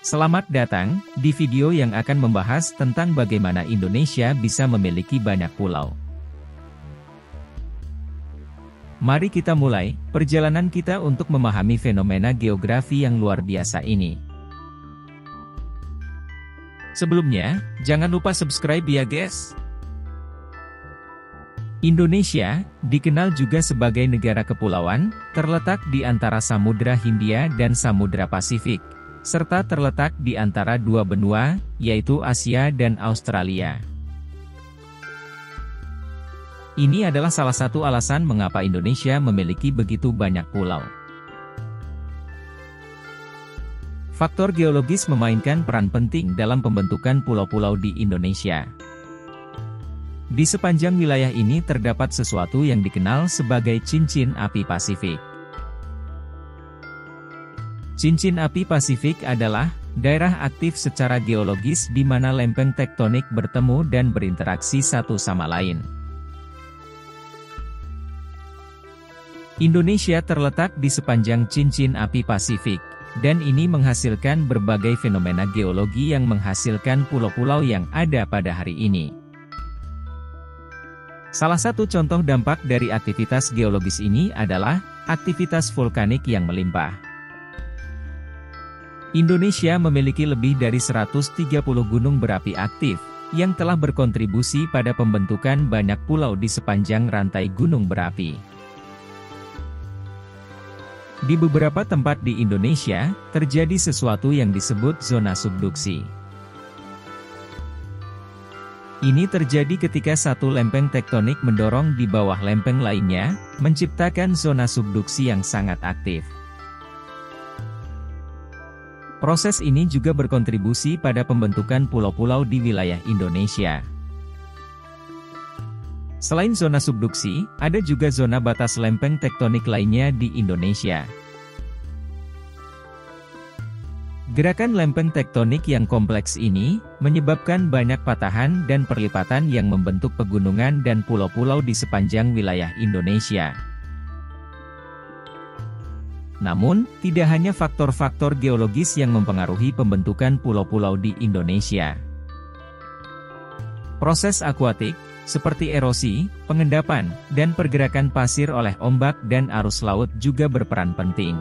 Selamat datang di video yang akan membahas tentang bagaimana Indonesia bisa memiliki banyak pulau. Mari kita mulai perjalanan kita untuk memahami fenomena geografi yang luar biasa ini. Sebelumnya, jangan lupa subscribe ya guys. Indonesia, dikenal juga sebagai negara kepulauan, terletak di antara Samudra Hindia dan Samudra Pasifik, serta terletak di antara dua benua, yaitu Asia dan Australia. Ini adalah salah satu alasan mengapa Indonesia memiliki begitu banyak pulau. Faktor geologis memainkan peran penting dalam pembentukan pulau-pulau di Indonesia. Di sepanjang wilayah ini terdapat sesuatu yang dikenal sebagai cincin api Pasifik. Cincin api Pasifik adalah daerah aktif secara geologis di mana lempeng tektonik bertemu dan berinteraksi satu sama lain. Indonesia terletak di sepanjang cincin api Pasifik, dan ini menghasilkan berbagai fenomena geologi yang menghasilkan pulau-pulau yang ada pada hari ini. Salah satu contoh dampak dari aktivitas geologis ini adalah aktivitas vulkanik yang melimpah. Indonesia memiliki lebih dari 130 gunung berapi aktif, yang telah berkontribusi pada pembentukan banyak pulau di sepanjang rantai gunung berapi. Di beberapa tempat di Indonesia, terjadi sesuatu yang disebut zona subduksi. Ini terjadi ketika satu lempeng tektonik mendorong di bawah lempeng lainnya, menciptakan zona subduksi yang sangat aktif. Proses ini juga berkontribusi pada pembentukan pulau-pulau di wilayah Indonesia. Selain zona subduksi, ada juga zona batas lempeng tektonik lainnya di Indonesia. Gerakan lempeng tektonik yang kompleks ini, menyebabkan banyak patahan dan perlipatan yang membentuk pegunungan dan pulau-pulau di sepanjang wilayah Indonesia. Namun, tidak hanya faktor-faktor geologis yang mempengaruhi pembentukan pulau-pulau di Indonesia. Proses akuatik, seperti erosi, pengendapan, dan pergerakan pasir oleh ombak dan arus laut juga berperan penting.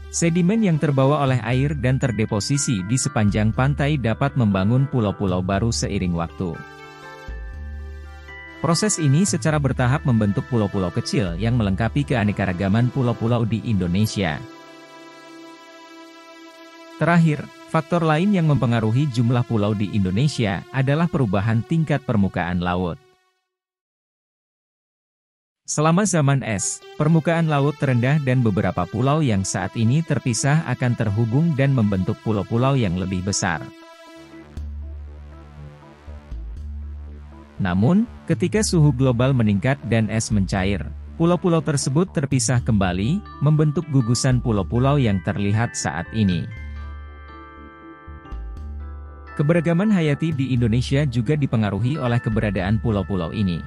Sedimen yang terbawa oleh air dan terdeposisi di sepanjang pantai dapat membangun pulau-pulau baru seiring waktu. Proses ini secara bertahap membentuk pulau-pulau kecil yang melengkapi keanekaragaman pulau-pulau di Indonesia. Terakhir, faktor lain yang mempengaruhi jumlah pulau di Indonesia adalah perubahan tingkat permukaan laut. Selama zaman es, permukaan laut terendah dan beberapa pulau yang saat ini terpisah akan terhubung dan membentuk pulau-pulau yang lebih besar. Namun, ketika suhu global meningkat dan es mencair, pulau-pulau tersebut terpisah kembali, membentuk gugusan pulau-pulau yang terlihat saat ini. Keberagaman hayati di Indonesia juga dipengaruhi oleh keberadaan pulau-pulau ini.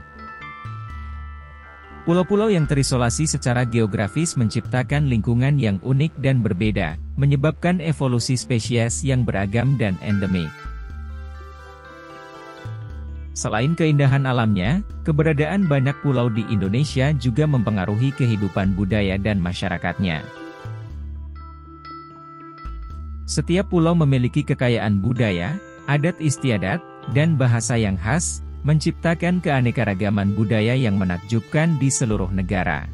Pulau-pulau yang terisolasi secara geografis menciptakan lingkungan yang unik dan berbeda, menyebabkan evolusi spesies yang beragam dan endemik. Selain keindahan alamnya, keberadaan banyak pulau di Indonesia juga mempengaruhi kehidupan budaya dan masyarakatnya. Setiap pulau memiliki kekayaan budaya, adat istiadat, dan bahasa yang khas, menciptakan keanekaragaman budaya yang menakjubkan di seluruh negara.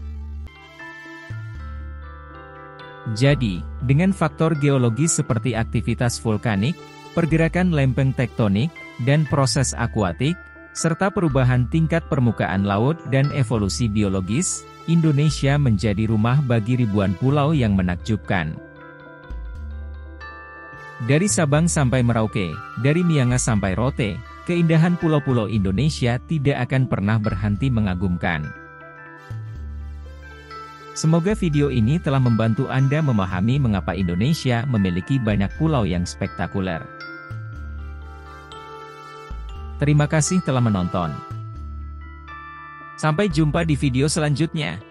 Jadi, dengan faktor geologis seperti aktivitas vulkanik, pergerakan lempeng tektonik, dan proses akuatik, serta perubahan tingkat permukaan laut dan evolusi biologis, Indonesia menjadi rumah bagi ribuan pulau yang menakjubkan. Dari Sabang sampai Merauke, dari Miangas sampai Rote, keindahan pulau-pulau Indonesia tidak akan pernah berhenti mengagumkan. Semoga video ini telah membantu Anda memahami mengapa Indonesia memiliki banyak pulau yang spektakuler. Terima kasih telah menonton. Sampai jumpa di video selanjutnya.